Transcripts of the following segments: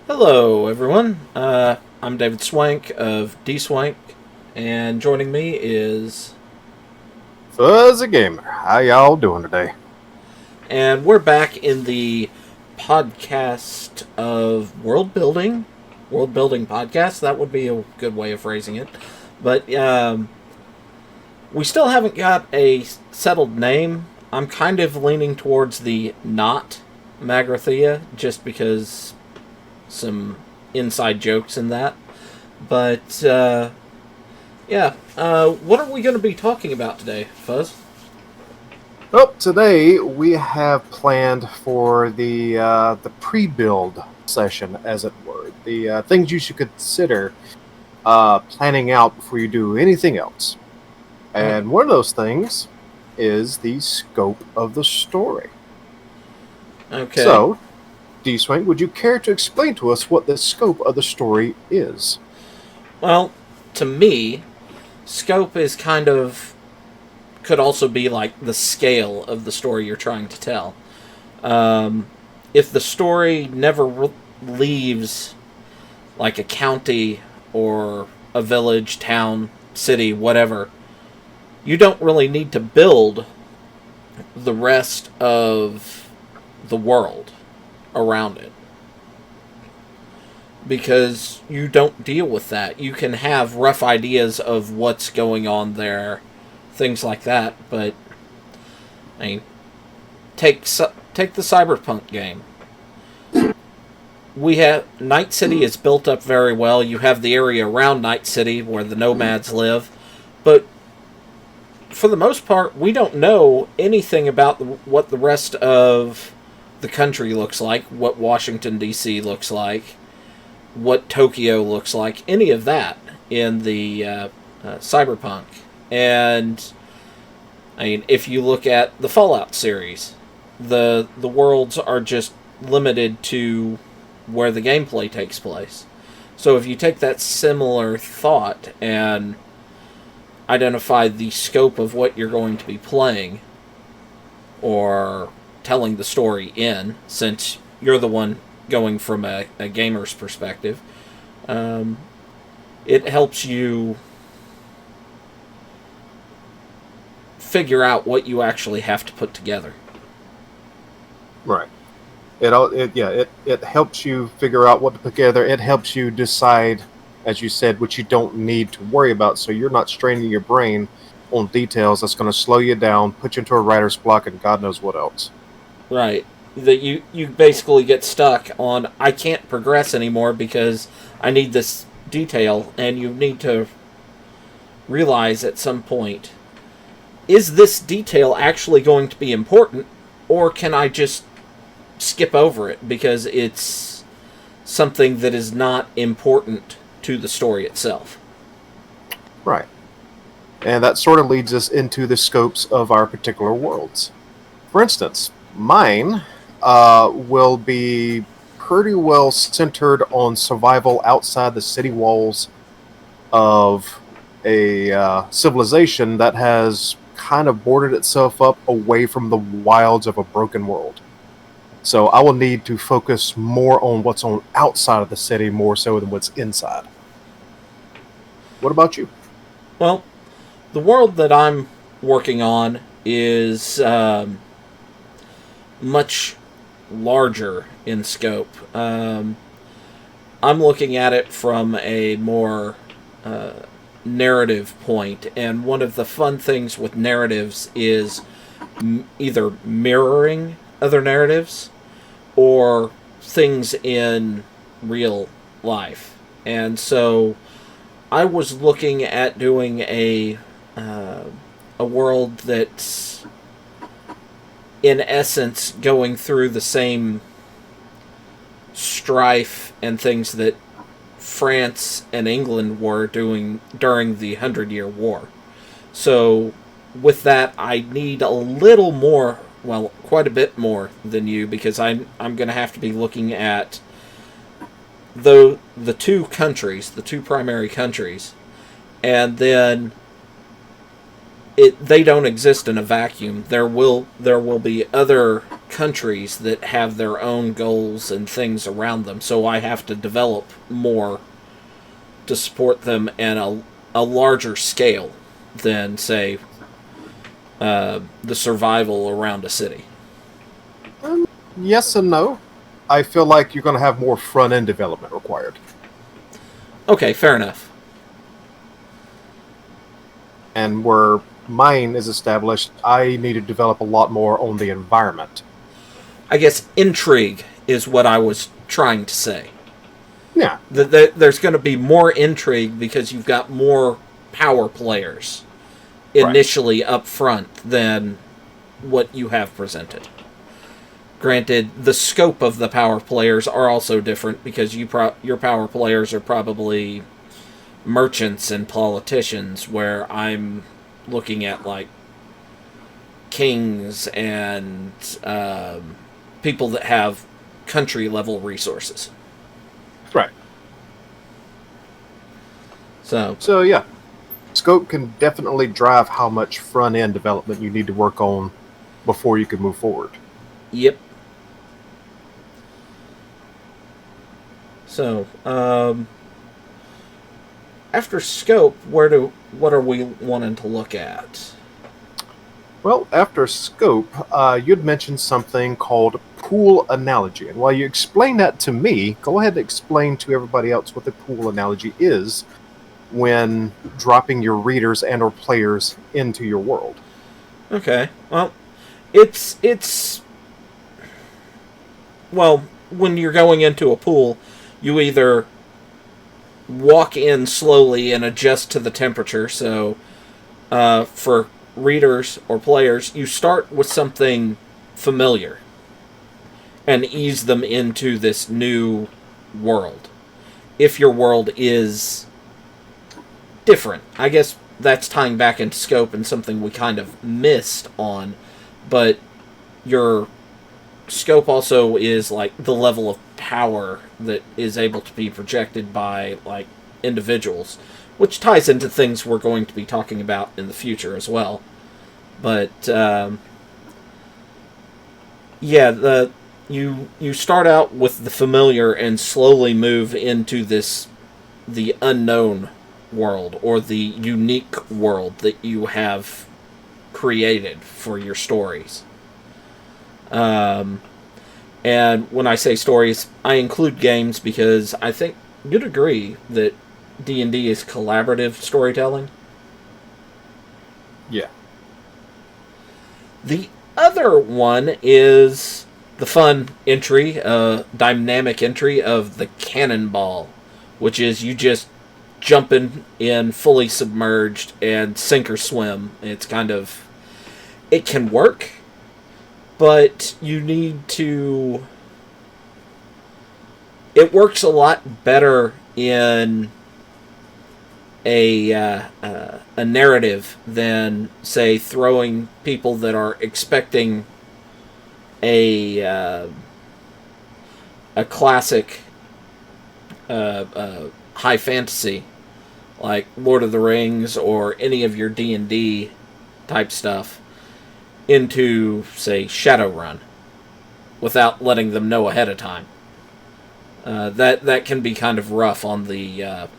Hello, everyone. I'm David Swank of D Swank, and joining me is, Fuzzy Gamer, how y'all doing today? and we're back in the podcast of world building podcast. That would be a good way of phrasing it, but we still haven't got a settled name. I'm kind of leaning towards the not Magrathea, just because some inside jokes in that, but. Yeah. What are we going to be talking about today, Fuzz? Well, today we have planned for the pre-build session, as it were, the things you should consider planning out before you do anything else. Uh, And one of those things is the scope of the story. okay. So, D-Swing, would you care to explain to us what the scope of the story is? Well, to me, scope is kind of could also be like the scale of the story you're trying to tell. Um, if the story never leaves like a county or a village, town, city, whatever, you don't really need to build the rest of the world around it, because you don't deal with that. You can have rough ideas of what's going on there, things like that. But I mean, take the Cyberpunk game. We have Night City is built up very well. You have the area around Night City where the nomads live, but for the most part, we don't know anything about what the rest of the country looks like, what Washington D.C. looks like, what Tokyo looks like, any of that in the Cyberpunk. And I mean, if you look at the Fallout series, the worlds are just limited to where the gameplay takes place. So if you take that similar thought and identify the scope of what you're going to be playing or telling the story in, since you're the one going from a gamer's perspective, um, it helps you figure out what you actually have to put together. Right. It helps you figure out what to put together. It helps you decide, as you said, what you don't need to worry about, so you're not straining your brain on details that's going to slow you down, put you into a writer's block, and God knows what else. Right. That you basically get stuck on, I can't progress anymore because I need this detail, and you need to realize at some point, is this detail actually going to be important, or can I just skip over it because it's something that is not important to the story itself? Right. And that sort of leads us into the scopes of our particular worlds. For instance, mine will be pretty well centered on survival outside the city walls of a civilization that has kind of boarded itself up away from the wilds of a broken world. So I will need to focus more on what's on outside of the city more so than what's inside. What about you? Well, the world that I'm working on is much larger in scope. I'm looking at it from a more uh, narrative point, and one of the fun things with narratives is either mirroring other narratives or things in real life. And so I was looking at doing a world that's in essence going through the same strife and things that France and England were doing during the Hundred-Year War. So, with that, I need a little more, well, quite a bit more than you, because I'm going to have to be looking at the two countries, the two primary countries, and then they don't exist in a vacuum. There will be other countries that have their own goals and things around them, so I have to develop more to support them at a larger scale than, say, the survival around a city. Yes and no. I feel like you're going to have more front end development required. Okay, fair enough. And where mine is established, I need to develop a lot more on the environment. I guess intrigue is what I was trying to say. Yeah. There's going to be more intrigue because you've got more power players initially up front than what you have presented. Granted, the scope of the power players are also different because your power players are probably merchants and politicians, where I'm looking at like kings and people that have country level resources. Right. So yeah, scope can definitely drive how much front end development you need to work on before you can move forward. Yep. So, after scope, what are we wanting to look at? Well, after scope, you'd mentioned something called pool analogy. And while you explain that to me, go ahead and explain to everybody else what the pool analogy is when dropping your readers and or players into your world. Okay. Well, it's well, when you're going into a pool, you either walk in slowly and adjust to the temperature. So, for readers or players, you start with something familiar and ease them into this new world. If your world is different, I guess that's tying back into scope and something we kind of missed on, but your scope also is like the level of power that is able to be projected by like individuals, which ties into things we're going to be talking about in the future as well. But yeah, you start out with the familiar and slowly move into the unknown world, or the unique world that you have created for your stories. And when I say stories, I include games because I think you'd agree that D&D is collaborative storytelling. Yeah. The other one is the fun entry, dynamic entry of the cannonball, which is you just jump in fully submerged and sink or swim. It's kind of... It can work, but you need to... It works a lot better in a narrative than, say, throwing people that are expecting a classic high fantasy like Lord of the Rings or any of your D&D type stuff into, say, Shadowrun without letting them know ahead of time. That can be kind of rough on the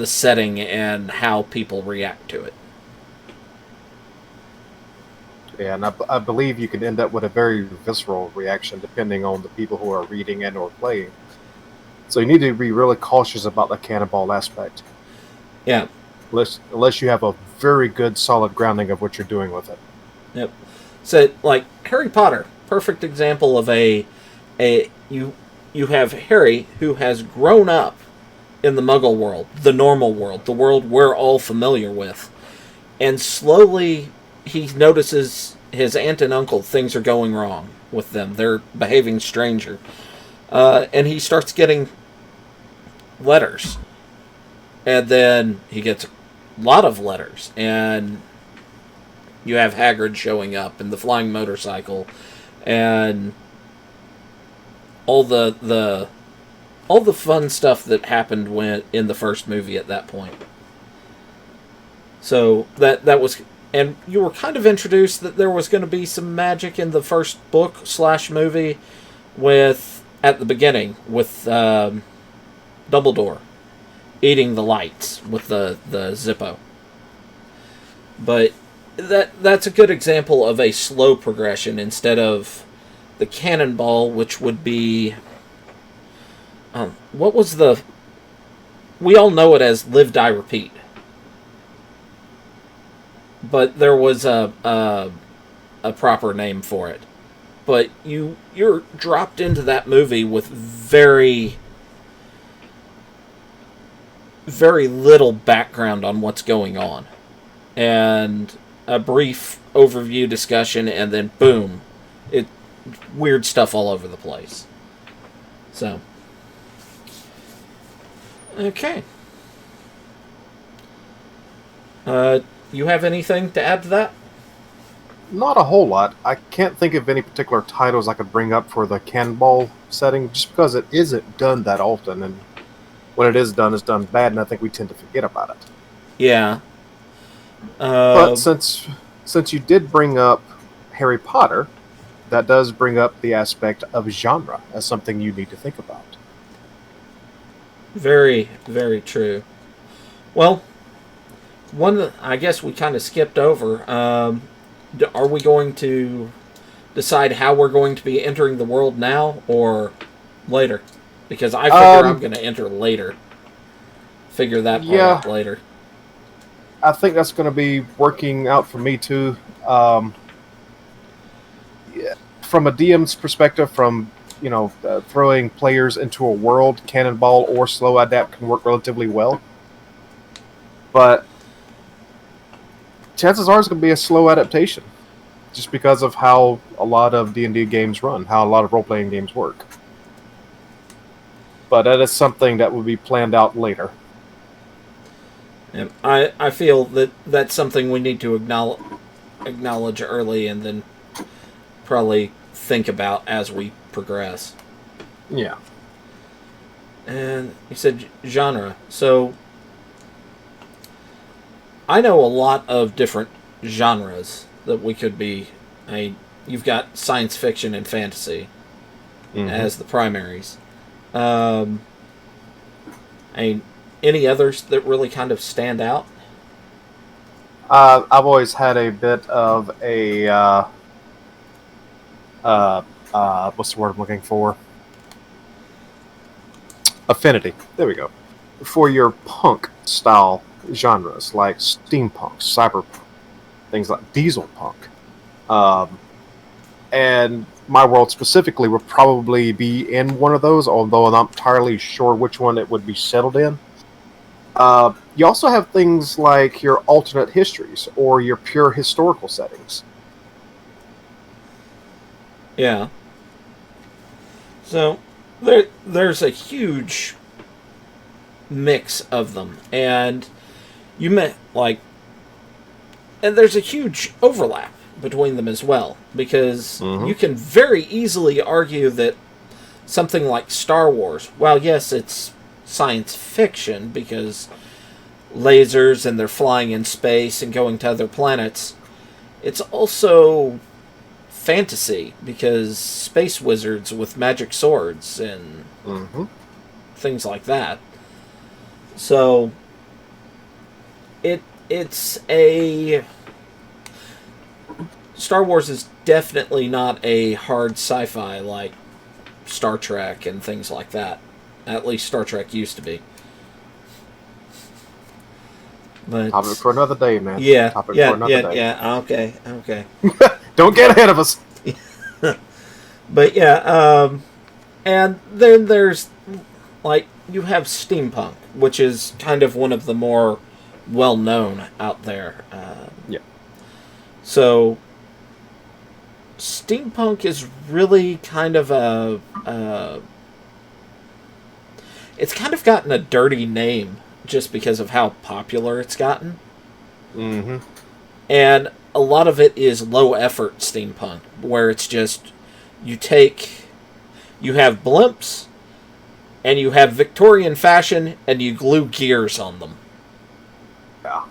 setting and how people react to it. Yeah, and I believe you can end up with a very visceral reaction depending on the people who are reading and or playing. So you need to be really cautious about the cannonball aspect. Yeah. Unless you have a very good solid grounding of what you're doing with it. Yep. So, like, Harry Potter, perfect example of you have Harry who has grown up in the Muggle world, the normal world, the world we're all familiar with, and slowly he notices his aunt and uncle, things are going wrong with them. They're behaving stranger. And he starts getting letters. And then he gets a lot of letters. And you have Hagrid showing up and the flying motorcycle. And all the fun stuff that happened in the first movie at that point. So that was and you were kind of introduced that there was going to be some magic in the first book slash movie with at the beginning with Dumbledore eating the lights with the Zippo. But that's a good example of a slow progression instead of the cannonball, which would be what was the? We all know it as live, die, repeat. But there was a proper name for it. But you're dropped into that movie with very very little background on what's going on, and a brief overview discussion, and then boom, it weird stuff all over the place. So, okay. You have anything to add to that? Not a whole lot. I can't think of any particular titles I could bring up for the cannonball setting, just because it isn't done that often, and when it is done bad, and I think we tend to forget about it. Yeah. But since you did bring up Harry Potter, that does bring up the aspect of genre as something you need to think about. Very, very true. Well, I guess we kind of skipped over. Are we going to decide how we're going to be entering the world now or later? Because I figure I'm going to enter later. Figure that part out later. I think that's going to be working out for me too. From a DM's perspective, from throwing players into a world, cannonball or slow adapt can work relatively well. But chances are it's going to be a slow adaptation, just because of how a lot of D&D games run, how a lot of role-playing games work. But that is something that will be planned out later. And I feel that that's something we need to acknowledge early, and then probably think about as we progress. Yeah. And you said genre. So I know a lot of different genres that we could be. You've got science fiction and fantasy as the primaries. Any others that really kind of stand out? I've always had a bit of a what's the word I'm looking for? Affinity. There we go. For your punk style genres like steampunk, cyberpunk, things like diesel punk, and my world specifically would probably be in one of those, although I'm not entirely sure which one it would be settled in. You also have things like your alternate histories or your pure historical settings. Yeah. So there's a huge mix of them, and and there's a huge overlap between them as well, because you can very easily argue that something like Star Wars, while yes, it's science fiction because lasers and they're flying in space and going to other planets, it's also fantasy because space wizards with magic swords and things like that. So it's a Star Wars is definitely not a hard sci-fi like Star Trek and things like that. At least Star Trek used to be. But topic for another day, man. Yeah, topic for another day. Yeah. Okay. Don't get ahead of us. But yeah, and then there's you have steampunk, which is kind of one of the more well-known out there. So steampunk is really kind of it's kind of gotten a dirty name just because of how popular it's gotten. And a lot of it is low-effort steampunk, where it's just you have blimps, and you have Victorian fashion, and you glue gears on them. Yeah.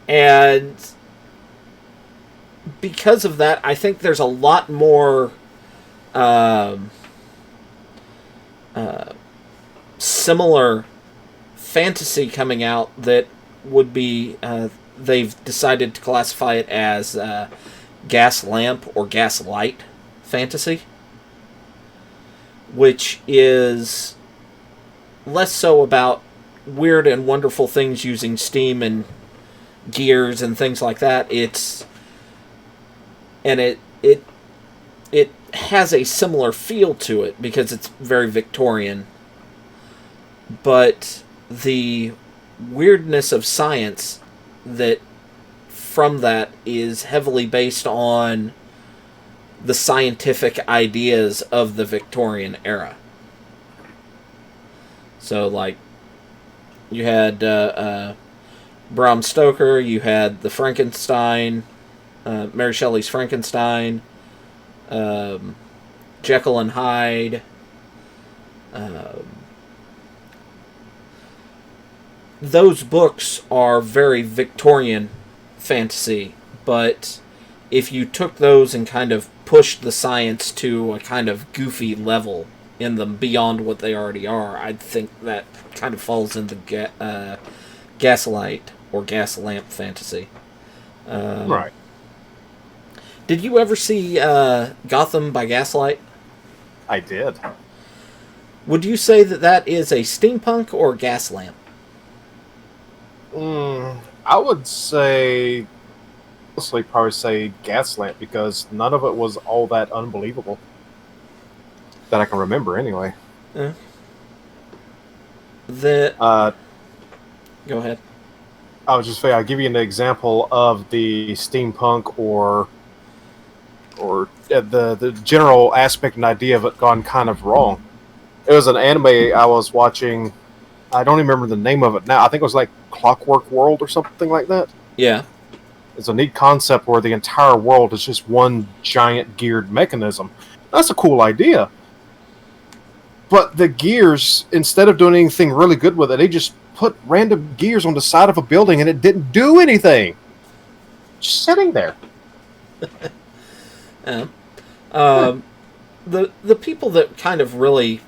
And because of that, I think there's a lot more um, similar fantasy coming out that would be. They've decided to classify it as gas lamp or gas light fantasy, which is less so about weird and wonderful things using steam and gears and things like that. It has a similar feel to it because it's very Victorian, but the weirdness of science that from that is heavily based on the scientific ideas of the Victorian era. So, like, you had Bram Stoker, you had the Frankenstein, Mary Shelley's Frankenstein, Jekyll and Hyde. Those books are very Victorian fantasy, but if you took those and kind of pushed the science to a kind of goofy level in them beyond what they already are, I think that kind of falls into gaslight or gas lamp fantasy. Right. Did you ever see Gotham by Gaslight? I did. Would you say that that is a steampunk or gas lamp? I would say, honestly, probably say Gaslamp because none of it was all that unbelievable that I can remember anyway. The Uh, Go ahead. I was just saying, I'll give you an example of the steampunk or the general aspect and idea of it gone kind of wrong. It was an anime I was watching. I don't even remember the name of it now. I think it was like Clockwork World or something like that. Yeah. It's a neat concept where the entire world is just one giant geared mechanism. That's a cool idea. But the gears, instead of doing anything really good with it, they just put random gears on the side of a building and it didn't do anything. Just sitting there. The people that kind of really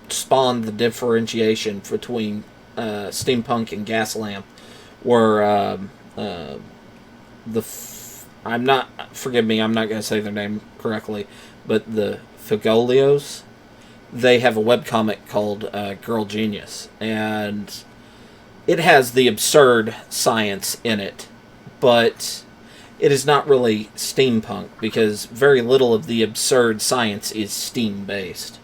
spawned the differentiation between steampunk and gas lamp were I'm not, forgive me, I'm not going to say their name correctly, but the Figolios. They have a webcomic called Girl Genius, and it has the absurd science in it, but it is not really steampunk because very little of the absurd science is steam based.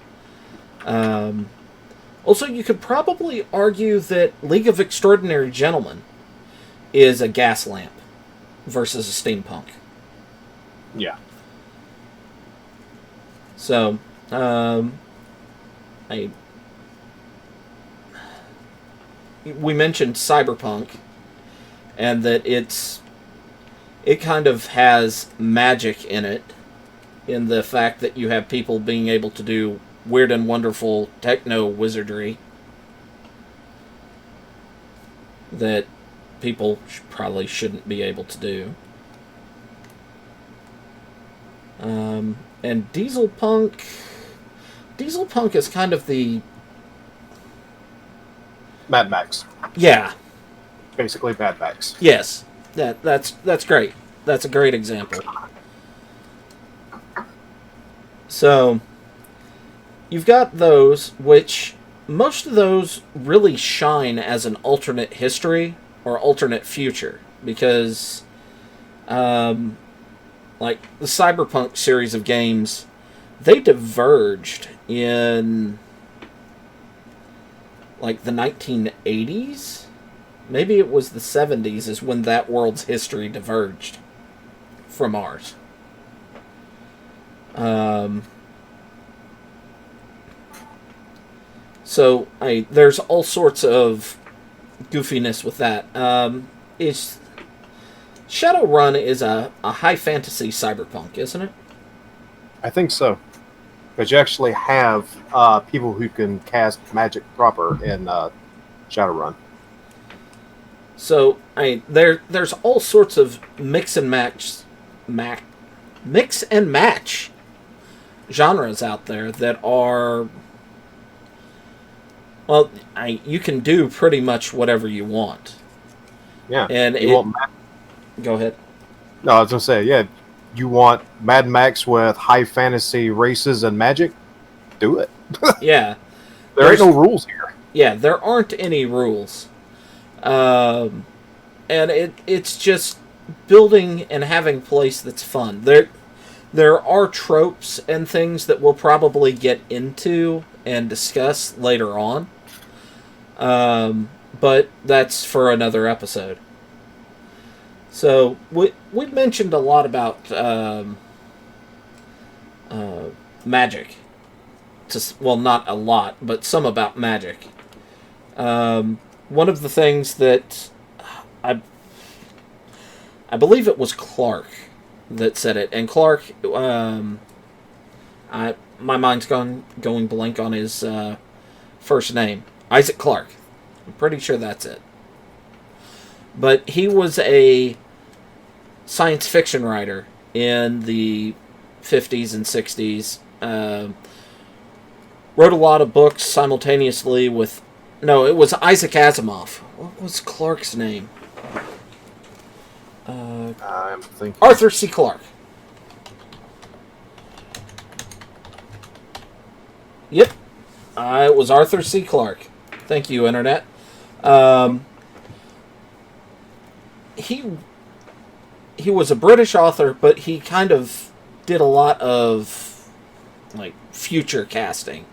Also, you could probably argue that League of Extraordinary Gentlemen is a gas lamp versus a steampunk. Yeah. So, we mentioned cyberpunk, and that it kind of has magic in it, in the fact that you have people being able to do weird and wonderful techno wizardry that people probably shouldn't be able to do. And Dieselpunk is kind of the Mad Max. yeah. Basically Mad Max. Yes. That's great. That's a great example. So you've got those, which most of those really shine as an alternate history or alternate future, because like the Cyberpunk series of games, they diverged in like the 1980s. Maybe it was the 70s is when that world's history diverged from ours. So there's all sorts of goofiness with that. Shadowrun is a high fantasy cyberpunk, isn't it? I think so. Because you actually have people who can cast magic proper in Shadowrun. So there's all sorts of mix and match genres out there that are, well, you can do pretty much whatever you want. Yeah. And You want go ahead. No, I was gonna say, yeah. You want Mad Max with high fantasy races and magic? Do it. Yeah. There ain't no rules here. Yeah, there aren't any rules. And it's just building and having a place that's fun. There are tropes and things that we'll probably get into and discuss later on. But that's for another episode. So we mentioned a lot about magic. Well, not a lot, but some about magic. One of the things that I believe it was Clark that said it, and Clark, my mind's going blank on his first name, Isaac Clarke. I'm pretty sure that's it. But he was a science fiction writer in the 50s and 60s. Wrote a lot of books simultaneously with... No, it was Isaac Asimov. What was Clark's name? I'm thinking. Arthur C. Clarke. Yep. It was Arthur C. Clarke. Thank you, Internet. He was a British author, but he kind of did a lot of like future casting.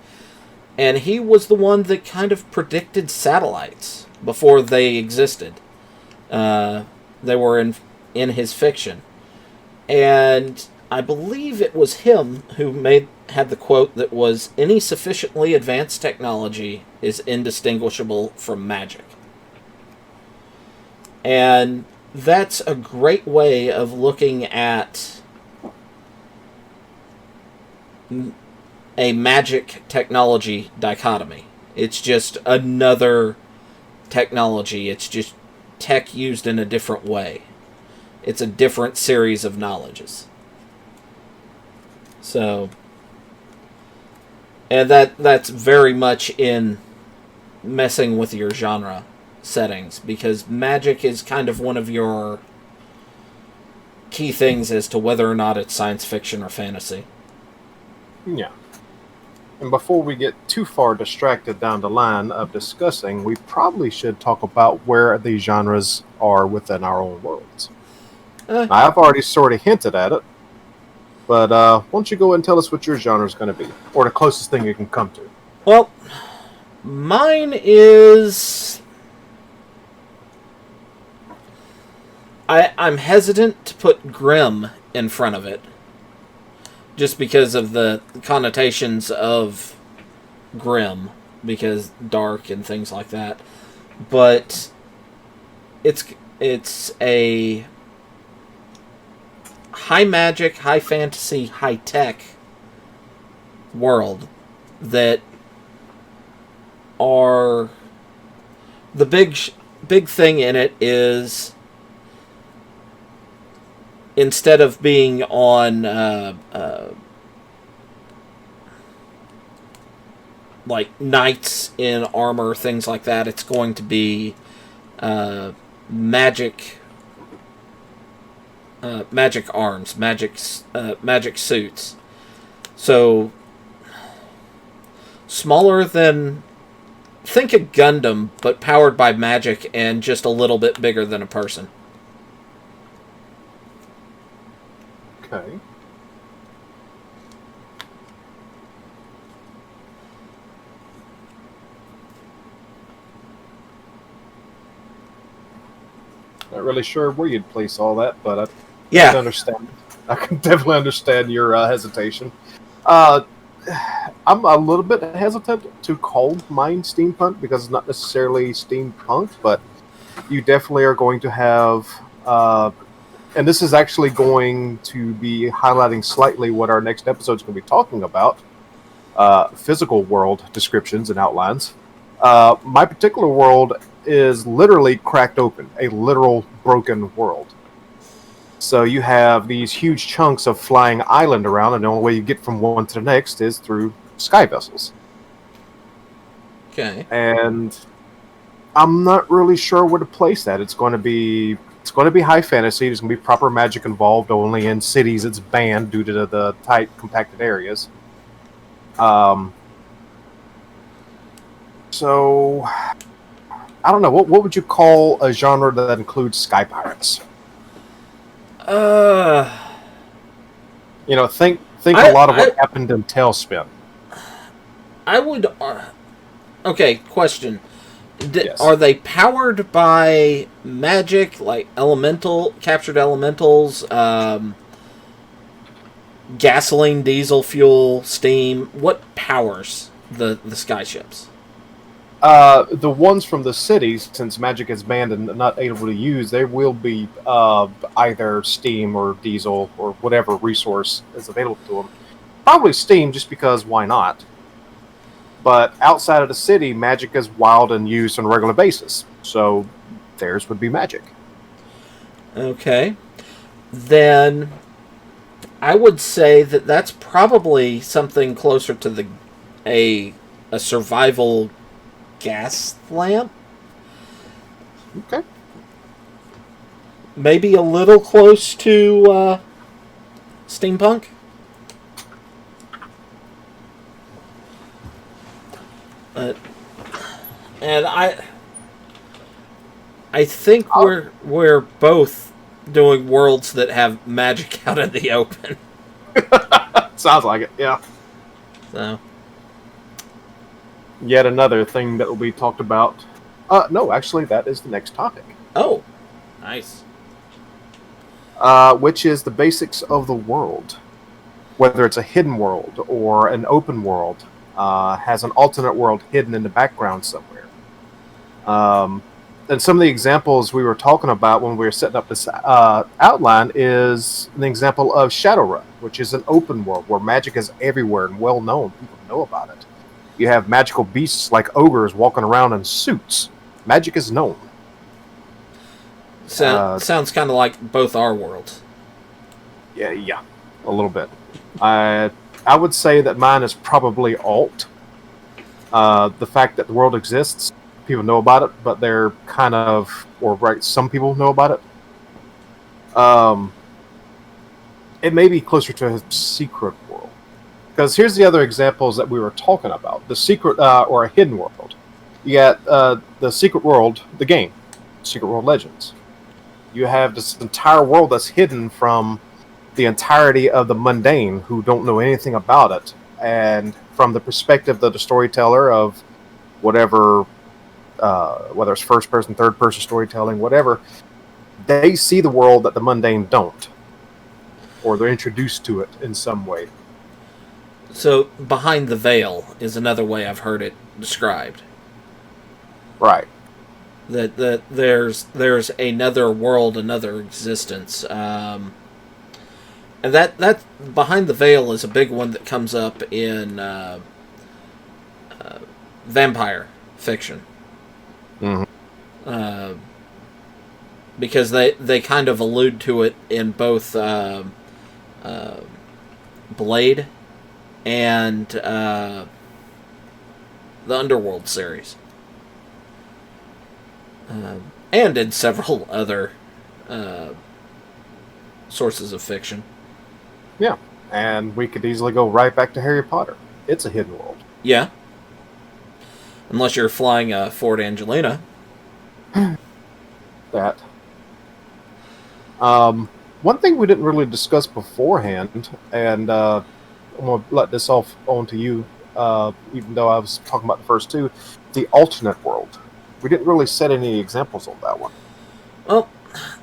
And he was the one that kind of predicted satellites before they existed. They were in his fiction. And I believe it was him who had the quote that was, "Any sufficiently advanced technology is indistinguishable from magic." And that's a great way of looking at a magic technology dichotomy. It's just another technology. It's just tech used in a different way. It's a different series of knowledges. So, and that's very much in messing with your genre settings, because magic is kind of one of your key things as to whether or not it's science fiction or fantasy. Yeah. And before we get too far distracted down the line of discussing, we probably should talk about where these genres are within our own worlds. Now, I've already sort of hinted at it, but why don't you go and tell us what your genre is going to be, or the closest thing you can come to? Well, mine is... I'm hesitant to put grim in front of it, just because of the connotations of grim, because dark and things like that. But it's a high magic, high fantasy, high tech world that are... The big thing in it is, instead of being on like knights in armor, things like that, it's going to be magic arms, magic suits. So smaller than, think a Gundam, but powered by magic and just a little bit bigger than a person. Okay. Not really sure where you'd place all that, but I can understand. I can definitely understand your hesitation. I'm a little bit hesitant to call mine steampunk because it's not necessarily steampunk, but you definitely are going to have, and this is actually going to be highlighting slightly what our next episode is going to be talking about, physical world descriptions and outlines. My particular world is literally cracked open, a literal broken world. So you have these huge chunks of flying island around, and the only way you get from one to the next is through sky vessels. Okay. And I'm not really sure where to place that. It's going to be high fantasy. There's going to be proper magic involved. Only in cities it's banned due to the tight, compacted areas. So I don't know. What would you call a genre that includes sky pirates? Think a lot of what happened in Tailspin. I would. Okay, question. Yes. Are they powered by magic, like captured elementals, gasoline, diesel fuel, steam? What powers the sky ships? The ones from the cities, since magic is banned and not able to use, they will be either steam or diesel or whatever resource is available to them. Probably steam, just because why not? But outside of the city, magic is wild and used on a regular basis. So theirs would be magic. Okay. Then I would say that that's probably something closer to a survival gas lamp. Okay. Maybe a little close to steampunk. And I think we're both doing worlds that have magic out in the open. Sounds like it, yeah. So, yet another thing that will be talked about. No, actually, that is the next topic. Oh, nice. Which is the basics of the world. Whether it's a hidden world or an open world, has an alternate world hidden in the background somewhere. And some of the examples we were talking about when we were setting up this outline is an example of Shadowrun, which is an open world where magic is everywhere and well known. People know about it. You have magical beasts like ogres walking around in suits. Magic is known. Sounds kind of like both our worlds. Yeah, a little bit. I would say that mine is probably alt. The fact that the world exists, people know about it, but they're kind of, some people know about it. It may be closer to a secret world. Because here's the other examples that we were talking about. The secret, or a hidden world. You got the secret world, the game, Secret World Legends. You have this entire world that's hidden from the entirety of the mundane who don't know anything about it. And from the perspective of the storyteller of whatever, whether it's first person, third person storytelling, whatever, they see the world that the mundane don't. Or they're introduced to it in some way. So, behind the veil is another way I've heard it described. Right. That there's another world, another existence. And that behind the veil is a big one that comes up in vampire fiction. Mm-hmm. Because they kind of allude to it in both Blade and the Underworld series. And in several other sources of fiction. Yeah, and we could easily go right back to Harry Potter. It's a hidden world. Yeah. Unless you're flying a Ford Angelina. That. One thing we didn't really discuss beforehand, and I'm going to let this off on to you, even though I was talking about the first two, the alternate world. We didn't really set any examples on that one. Well,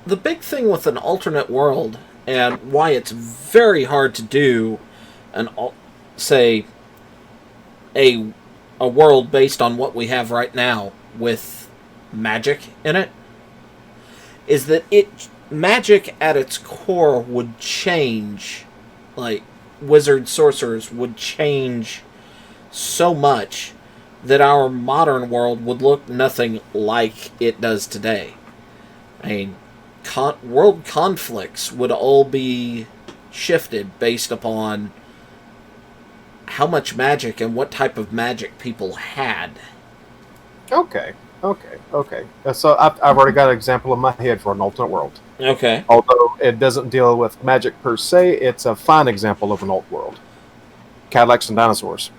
the big thing with an alternate world, and why it's very hard to do say a world based on what we have right now with magic in it, is that magic at its core would change. Like, wizard sorcerers would change so much that our modern world would look nothing like it does today. I mean, world conflicts would all be shifted based upon how much magic and what type of magic people had. Okay. So I've already got an example in my head for an alternate world. Okay. Although it doesn't deal with magic per se, it's a fine example of an alt world. Cadillacs and dinosaurs.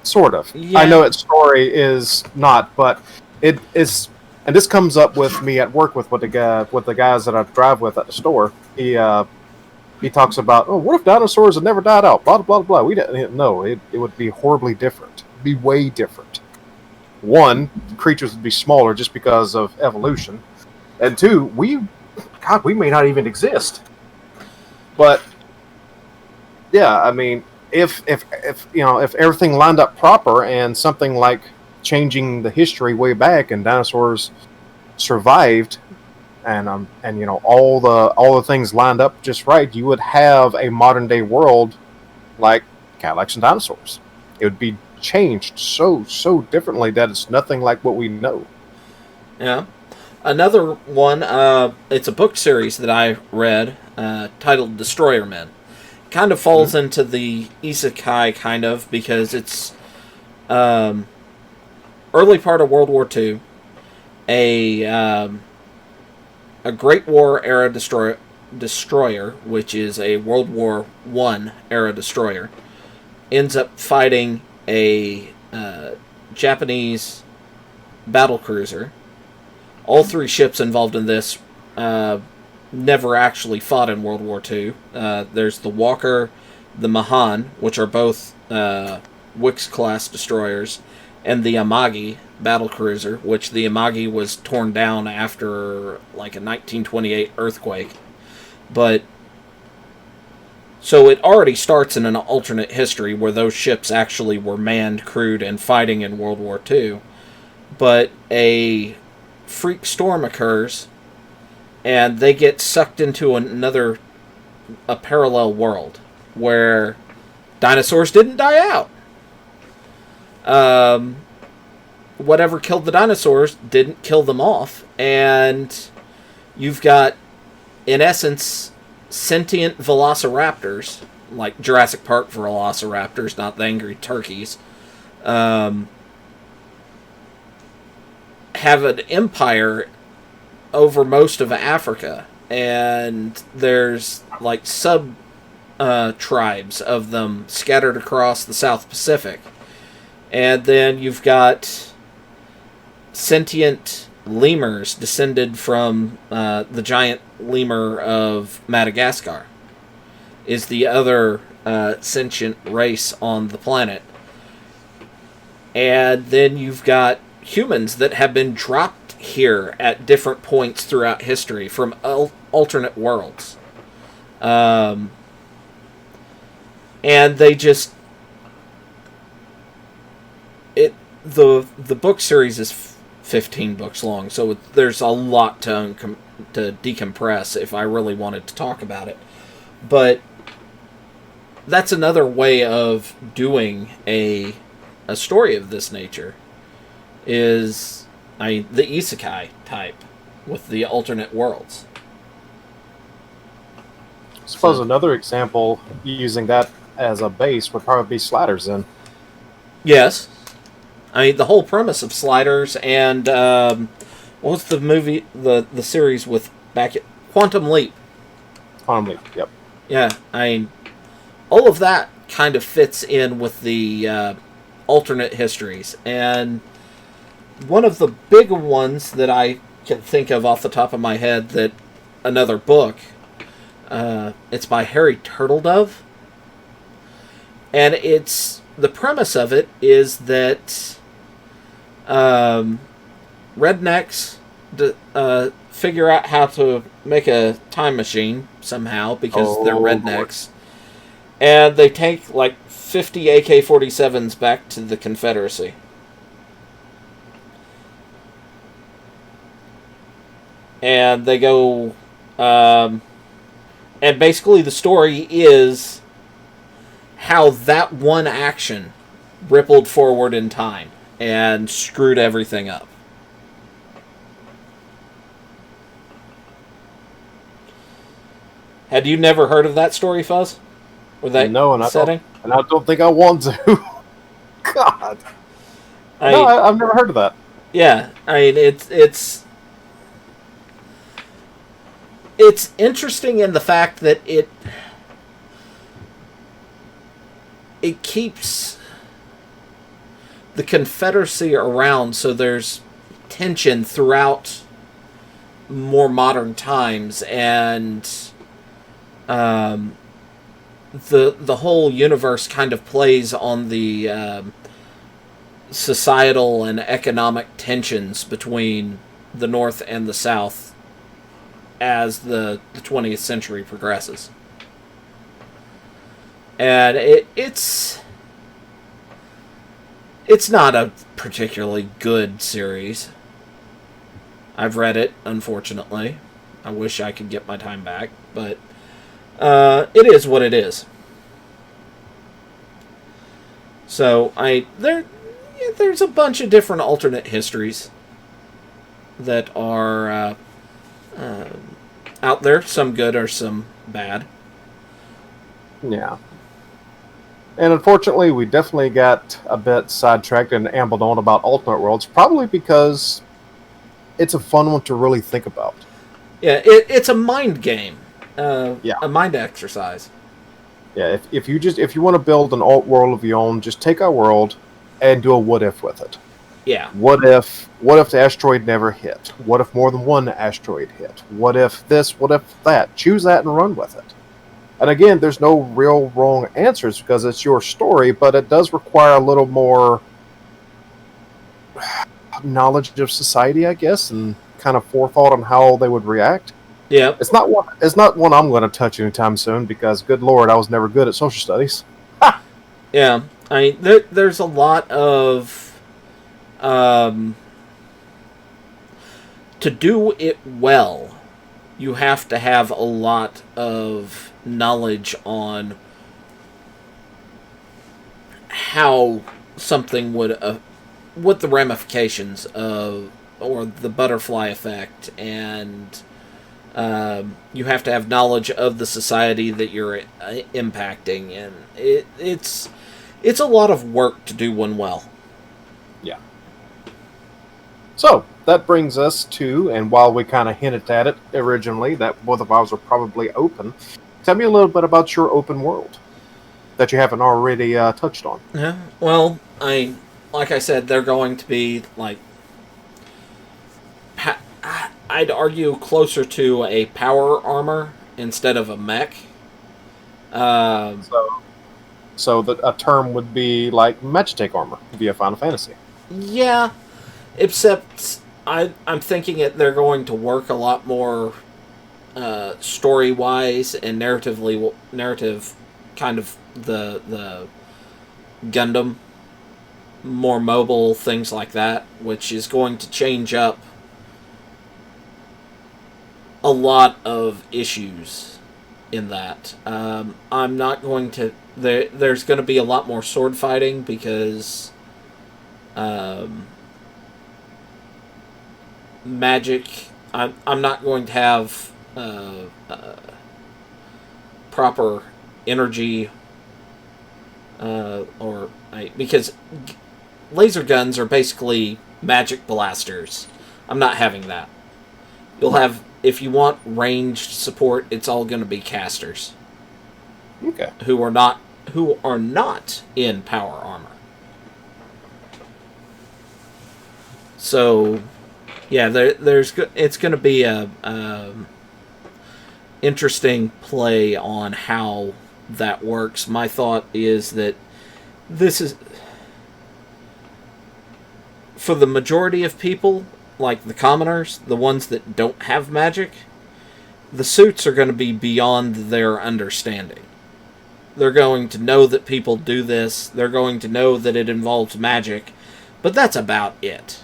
Sort of. Yeah. I know its story is not, but it is, and this comes up with me at work with the guys that I drive with at the store. He talks about, oh, what if dinosaurs had never died out? Blah blah blah. We didn't know. It would be horribly different. It'd be way different. One, creatures would be smaller just because of evolution, and two, we may not even exist. But yeah, I mean, if everything lined up proper and something like changing the history way back and dinosaurs survived and all the things lined up just right, you would have a modern day world like Cadillacs and dinosaurs. It would be changed so differently that it's nothing like what we know. Yeah. Another one, it's a book series that I read titled Destroyer Men. Kind of falls into the isekai kind of because it's early part of World War II. A Great War era destroyer, which is a World War I era destroyer, ends up fighting a Japanese battle cruiser. All three ships involved in this never actually fought in World War II. There's the Walker, the Mahan, which are both Wix-class destroyers, and the Amagi battle cruiser, which the Amagi was torn down after like a 1928 earthquake. But so it already starts in an alternate history where those ships actually were manned, crewed, and fighting in World War II. But a freak storm occurs, and they get sucked into a parallel world where dinosaurs didn't die out. Whatever killed the dinosaurs didn't kill them off, and you've got, in essence, sentient velociraptors, like Jurassic Park velociraptors, not the angry turkeys, have an empire over most of Africa, and there's like sub tribes of them scattered across the South Pacific. And then you've got sentient lemurs descended from the giant lemur of Madagascar, is the other sentient race on the planet. And then you've got humans that have been dropped here at different points throughout history from alternate worlds. And they just... The book series is 15 books long, so there's a lot to decompress if I really wanted to talk about it. But that's another way of doing a story of this nature, is the isekai type with the alternate worlds. I suppose another example using that as a base would probably be Sliders then. Yes. I mean, the whole premise of Sliders and what was the movie, the series with Quantum Leap. Quantum Leap, yep. Yeah, I mean, all of that kind of fits in with the alternate histories. And one of the big ones that I can think of off the top of my head, that another book, it's by Harry Turtledove. And the premise of it is that rednecks figure out how to make a time machine somehow because they're rednecks. Boy. And they take like 50 AK-47s back to the Confederacy. And they go... and basically the story is how that one action rippled forward in time and screwed everything up. Had you never heard of that story, Fuzz? Or that No, setting? I don't think I want to. God, no, I've never heard of that. Yeah, I mean it's interesting in the fact that it keeps the Confederacy around, so there's tension throughout more modern times, and the whole universe kind of plays on the societal and economic tensions between the North and the South as the 20th century progresses. And it's not a particularly good series. I've read it, unfortunately. I wish I could get my time back, but it is what it is. So there's a bunch of different alternate histories that are out there. Some good or some bad. Yeah. And unfortunately, we definitely got a bit sidetracked and ambled on about alternate worlds, probably because it's a fun one to really think about. Yeah, it's a mind game. Yeah. A mind exercise. Yeah, if you want to build an alt world of your own, just take our world and do a what if with it. Yeah. What if the asteroid never hit? What if more than one asteroid hit? What if this? What if that? Choose that and run with it. And again, there's no real wrong answers because it's your story, but it does require a little more knowledge of society, I guess, and kind of forethought on how they would react. Yeah. It's not one I'm going to touch anytime soon because, good lord, I was never good at social studies. Yeah. I mean, there's a lot of to do it well, you have to have a lot of knowledge on how something would what the ramifications of, or the butterfly effect, and you have to have knowledge of the society that you're impacting, and it's a lot of work to do one well. Yeah. So that brings us to, and while we kind of hinted at it originally, that both of ours are probably open. Tell me a little bit about your open world that you haven't already touched on. Yeah. Well, like I said, they're going to be like, I'd argue closer to a power armor instead of a mech. So a term would be like Magitek armor via Final Fantasy. Yeah, except I'm thinking they're going to work a lot more story wise and narrative kind of the Gundam, more mobile, things like that, which is going to change up a lot of issues in that. I'm not going to. There's going to be a lot more sword fighting because magic. I'm not going to have proper energy because laser guns are basically magic blasters. I'm not having that. You'll have, if you want ranged support, it's all going to be casters. Okay. Who are not in power armor. So, yeah, it's going to be a interesting play on how that works. My thought is that this is, for the majority of people, like the commoners, the ones that don't have magic, the suits are going to be beyond their understanding. They're going to know that people do this, they're going to know that it involves magic, but that's about it.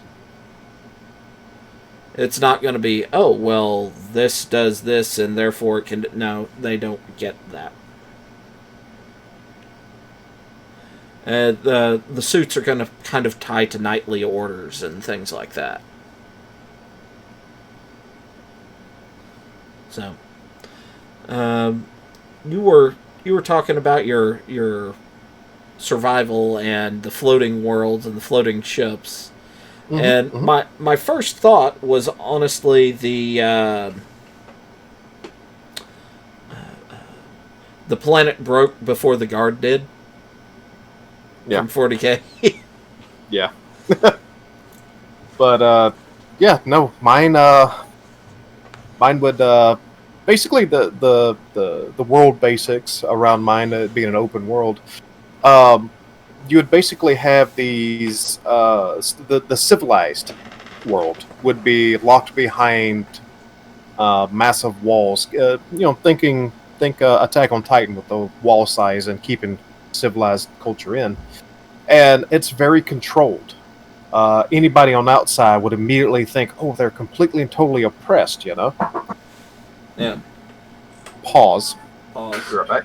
It's not going to be, oh, well, this does this, and therefore it can... No, they don't get that. The suits are going to kind of tie to knightly orders and things like that. So, you were talking about your survival and the floating worlds and the floating ships, and my first thought was honestly the planet broke before the guard did. Yeah. From 40K. Yeah. But yeah, no, mine would basically the world basics around mine being an open world. You would basically have these the civilized world would be locked behind massive walls. Think Attack on Titan with the wall size and keeping civilized culture in, and it's very controlled. Anybody on the outside would immediately think, "Oh, they're completely and totally oppressed." Yeah. Pause. Pause. Be right back.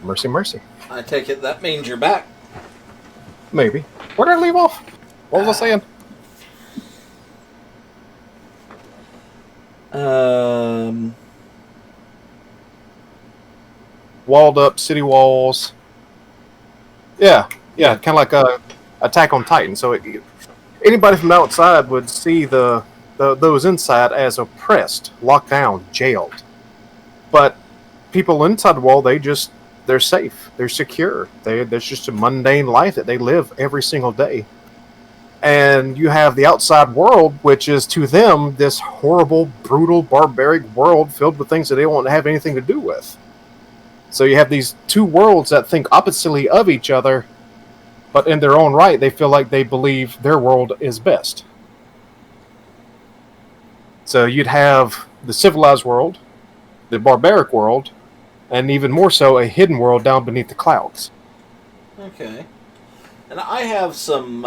Mercy, mercy. I take it that means you're back. Maybe. Where did I leave off? What was I saying? Walled up city walls. Yeah, kind of like a Attack on Titan. So anybody from the outside would see those inside as oppressed, locked down, jailed. But people inside the wall, they're safe, they're secure. There's just a mundane life that they live every single day. And you have the outside world, which is to them this horrible, brutal, barbaric world filled with things that they don't want to have anything to do with. So you have these two worlds that think oppositely of each other, but in their own right, they feel like they believe their world is best. So you'd have the civilized world, the barbaric world, and even more so, a hidden world down beneath the clouds. Okay. And I have some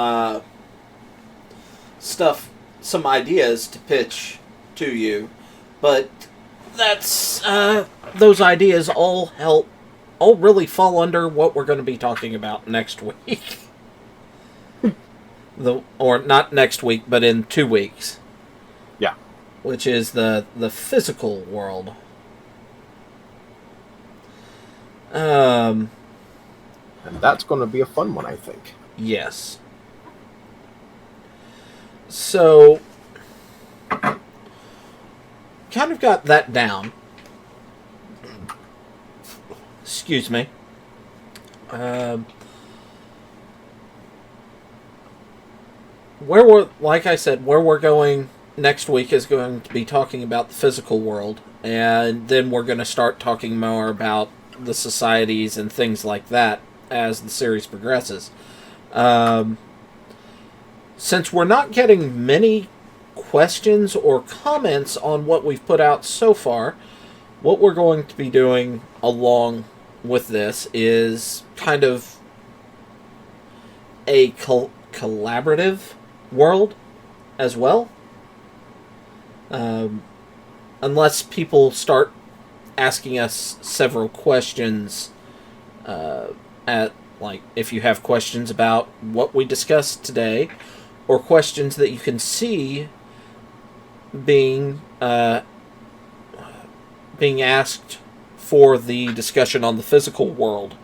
some ideas to pitch to you, but that's those ideas all really fall under what we're going to be talking about next week. Or not next week, but in 2 weeks. Yeah. Which is the physical world. And that's going to be a fun one, I think. Yes. So, kind of got that down. Excuse me. Like I said, where we're going next week is going to be talking about the physical world, and then we're going to start talking more about the societies and things like that as the series progresses. Since we're not getting many questions or comments on what we've put out so far, what we're going to be doing along with this is kind of a collaborative world as well. Unless people start asking us several questions if you have questions about what we discussed today, or questions that you can see being asked for the discussion on the physical world,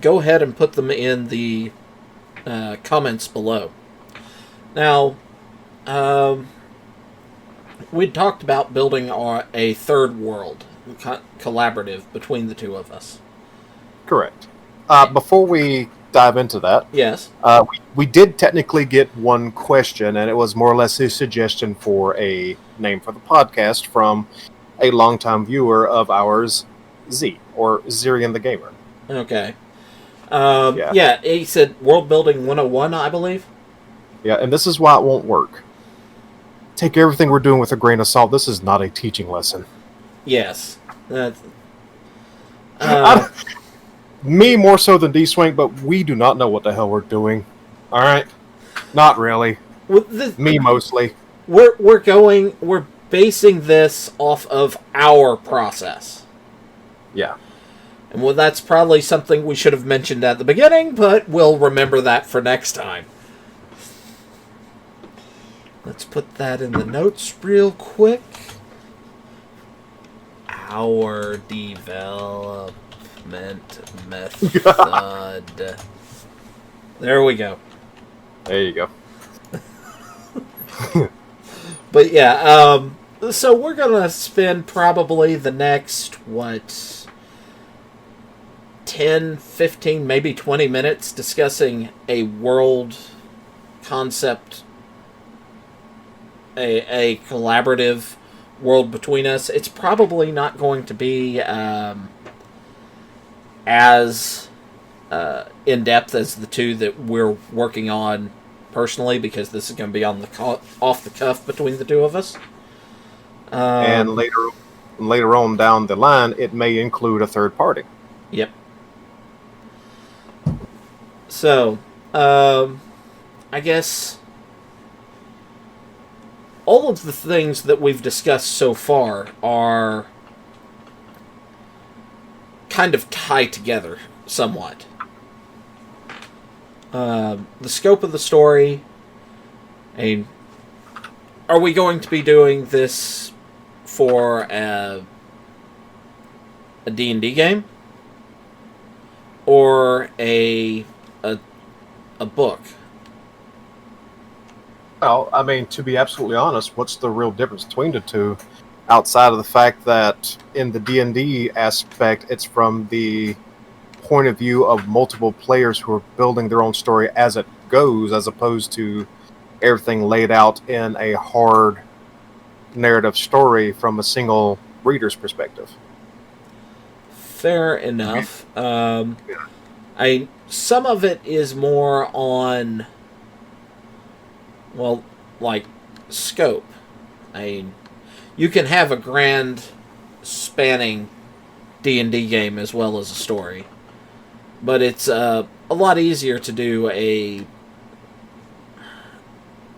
go ahead and put them in the comments below. Now, we'd talked about building a third world, collaborative between the two of us. Correct. Before we dive into that, yes, we did technically get one question, and it was more or less a suggestion for a name for the podcast from a longtime viewer of ours, Z, or Zirian the Gamer. Okay. Yeah, he said World Building 101, I believe. Yeah, and this is why it won't work. Take everything we're doing with a grain of salt. This is not a teaching lesson. Yes. Me more so than D-Swing, but we do not know what the hell we're doing. All right? Not really. Me mostly. We're basing this off of our process. Yeah. And well, that's probably something we should have mentioned at the beginning, but we'll remember that for next time. Let's put that in the notes real quick. Our development method. There we go. There you go. But yeah, so we're gonna spend probably the next 10, 15, maybe 20 minutes discussing a world concept, a collaborative world between us. It's probably not going to be as in depth as the two that we're working on personally, because this is going to be on the off the cuff between the two of us. And later on down the line, it may include a third party. Yep. So, I guess all of the things that we've discussed so far are kind of tied together somewhat. The scope of the story, are we going to be doing this for a D&D game? Or a book? Well, I mean, to be absolutely honest, what's the real difference between the two, outside of the fact that in the D&D aspect, it's from the point of view of multiple players who are building their own story as it goes, as opposed to everything laid out in a hard narrative story from a single reader's perspective. Fair enough. Some of it is more on, well, like, scope. You can have a grand spanning D&D game as well as a story, but it's a lot easier to do a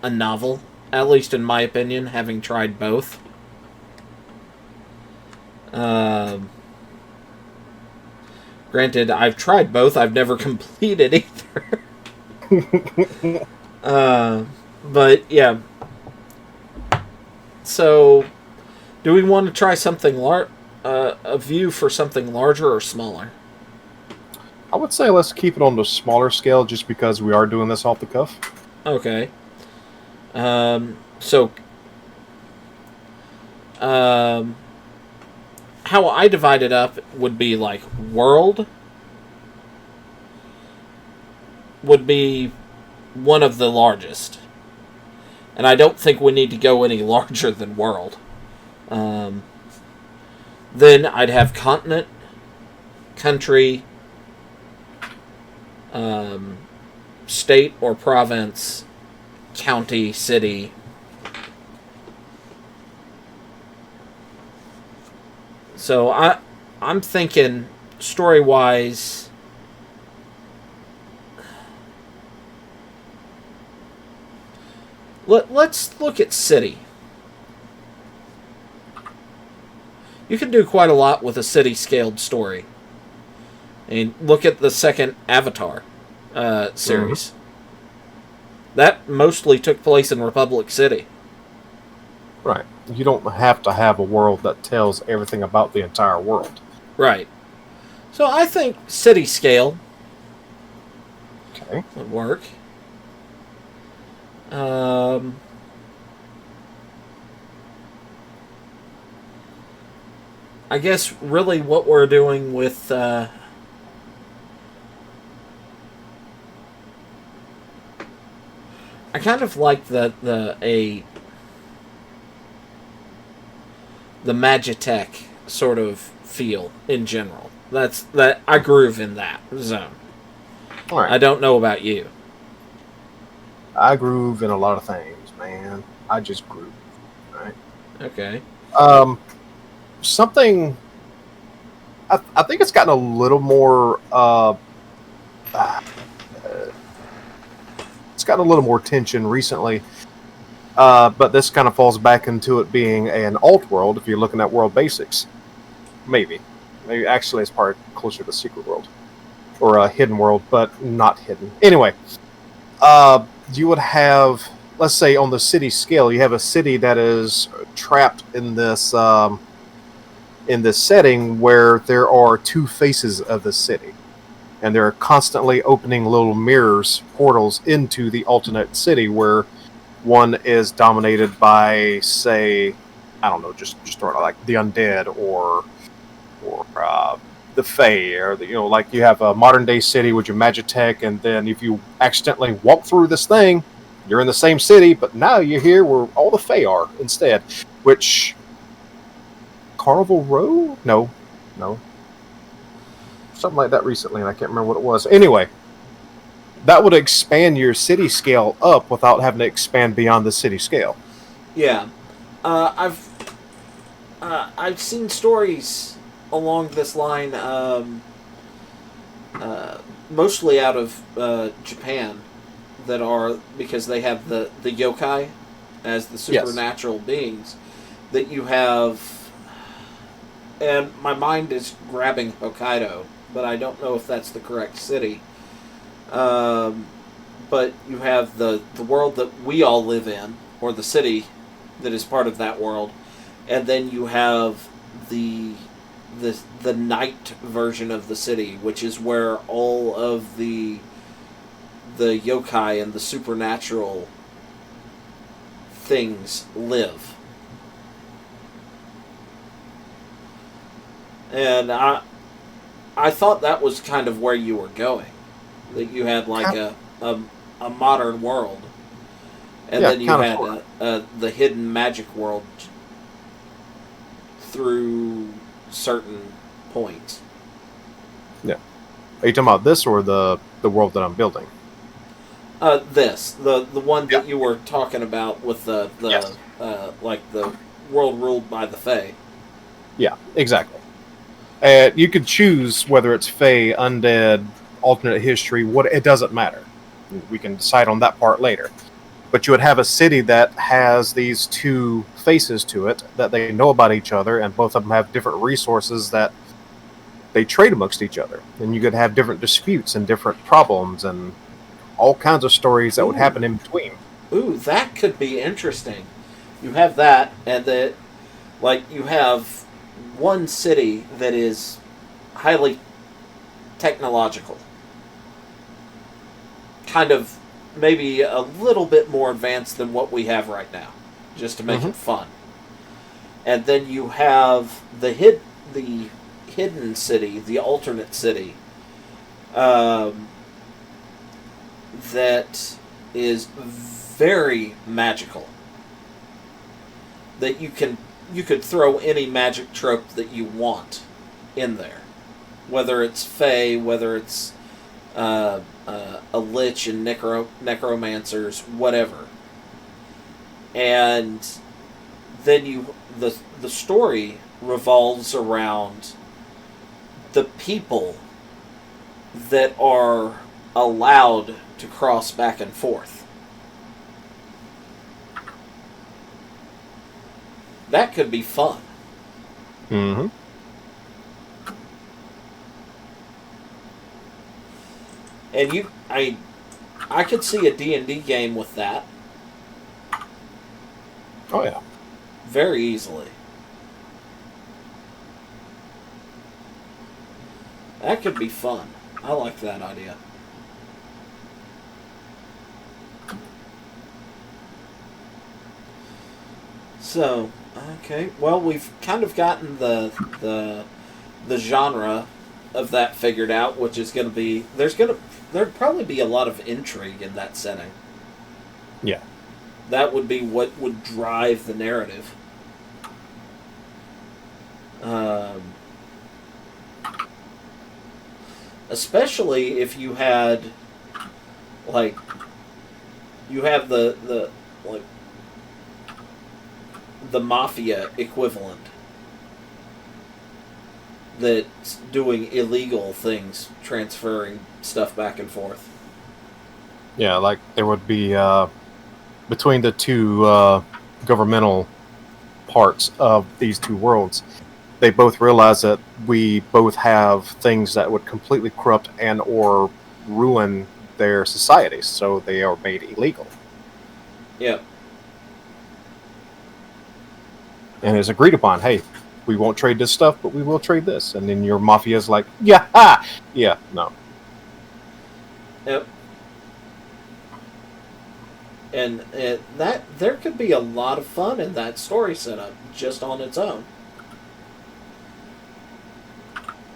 novel, at least in my opinion, having tried both. Granted, I've tried both. I've never completed either. But yeah. So, do we want to try something a view for something larger or smaller? I would say let's keep it on the smaller scale, just because we are doing this off the cuff. Okay. How I divide it up would be like world would be one of the largest. And I don't think we need to go any larger than world. Then I'd have continent, country, state or province, county, city. So I'm thinking story-wise, let's look at city. You can do quite a lot with a city-scaled story. I mean, look at the second Avatar series. Mm-hmm. That mostly took place in Republic City. Right. You don't have to have a world that tells everything about the entire world. Right. So I think city scale would work. I guess really what we're doing with I kind of like the Magitech sort of feel in general. That I groove in that zone. All right. I don't know about you. I groove in a lot of things, man. I just groove. Right. Okay. Something. I think it's gotten a little more. It's gotten a little more tension recently. But this kind of falls back into it being an alt world if you're looking at world basics. Maybe. Actually, it's part closer to the secret world or a hidden world, but not hidden. Anyway, you would have, let's say, on the city scale, you have a city that is trapped in this setting where there are two faces of the city, and they're constantly opening little mirrors, portals into the alternate city where one is dominated by, say, I don't know, just sort of like the undead or the Fae, or like you have a modern day city with your Magitech, and then if you accidentally walk through this thing, you're in the same city, but now you're here where all the Fae are instead. Which Carnival Row? No, something like that recently, and I can't remember what it was. Anyway, that would expand your city scale up without having to expand beyond the city scale. Yeah, I've seen stories along this line, mostly out of Japan, that are because they have the yokai as the supernatural beings that you have, and my mind is grabbing Hokkaido, but I don't know if that's the correct city. But you have the world that we all live in, or the city that is part of that world, and then you have the night version of the city, which is where all of the yokai and the supernatural things live. And I thought that was kind of where you were going, that you had like a modern world, and then you had the hidden magic world through certain points. Yeah. Are you talking about this or the world that I'm building? The one that you were talking about with the Yes. like the world ruled by the Fae. Yeah, exactly. You could choose whether it's Fae, undead, alternate history. It doesn't matter. We can decide on that part later. But you would have a city that has these two faces to it, that they know about each other, and both of them have different resources that they trade amongst each other. And you could have different disputes and different problems and all kinds of stories that would happen in between. Ooh, that could be interesting. You have that, and that, like, you have one city that is highly technological. Kind of maybe a little bit more advanced than what we have right now, just to make it fun. And then you have the hidden city, the alternate city, that is very magical. That you could throw any magic trope that you want in there, whether it's Fae, whether it's a lich and necromancers, whatever. And then the story revolves around the people that are allowed to cross back and forth. That could be fun. Mm-hmm. And I could see a D&D game with that. Oh, yeah. Very easily. That could be fun. I like that idea. So, okay. Well, we've kind of gotten the genre of that figured out, which is going to be there'd probably be a lot of intrigue in that setting. Yeah. That would be what would drive the narrative. Especially if you had, like, you have the like the mafia equivalent that's doing illegal things, transferring stuff back and forth. Yeah, like there would be between the two governmental parts of these two worlds, they both realize that we both have things that would completely corrupt and or ruin their societies, so they are made illegal. Yep. And it's agreed upon, hey, we won't trade this stuff, but we will trade this. And then your mafia is like, yeah, ha! Yeah, no. Yep. And that there could be a lot of fun in that story setup just on its own.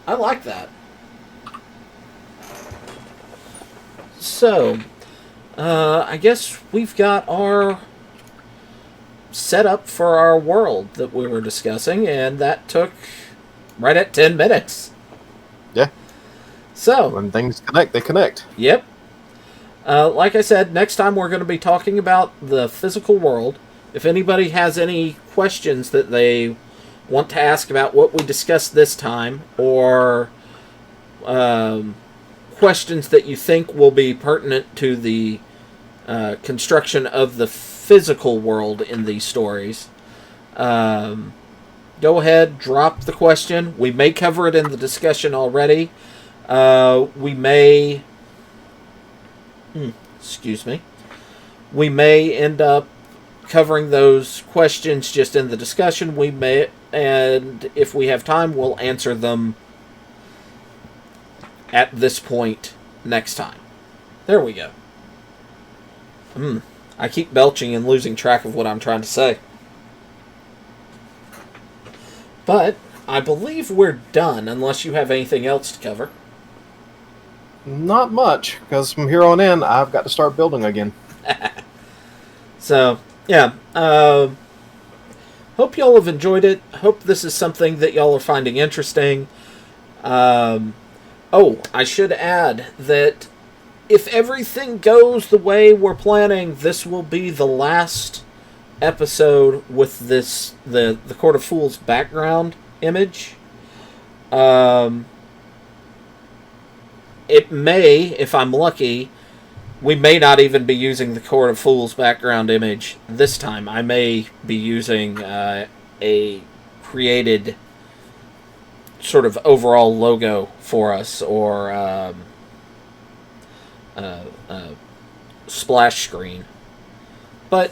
I like that. So, I guess we've got our setup for our world that we were discussing, and that took right at 10 minutes. Yeah. So, when things connect, they connect. Yep. Like I said, next time we're going to be talking about the physical world. If anybody has any questions that they want to ask about what we discussed this time, or questions that you think will be pertinent to the construction of the physical world in these stories, go ahead, drop the question. We may cover it in the discussion already. We may... excuse me. We may end up covering those questions just in the discussion. We may, and if we have time, we'll answer them at this point next time. There we go. I keep belching and losing track of what I'm trying to say. But I believe we're done, unless you have anything else to cover. Not much, because from here on in, I've got to start building again. So, yeah. Hope y'all have enjoyed it. Hope this is something that y'all are finding interesting. Oh, I should add that if everything goes the way we're planning, this will be the last episode with this the Court of Fools background image. It may, if I'm lucky, we may not even be using the Court of Fools background image this time. I may be using a created sort of overall logo for us, or splash screen. But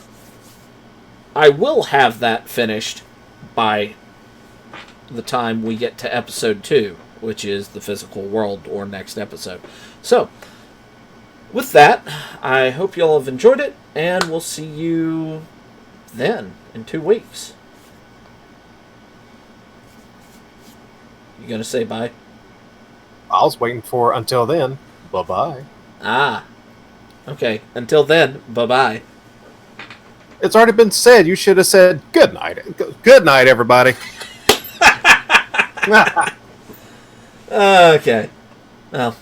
I will have that finished by the time we get to episode 2, which is the physical world, or next episode. So, with that, I hope y'all have enjoyed it, and we'll see you then, in 2 weeks. You gonna say bye? I was waiting for until then. Bye-bye. Ah. Okay, until then, bye-bye. It's already been said. You should have said good night. Good night, everybody. Okay. Well...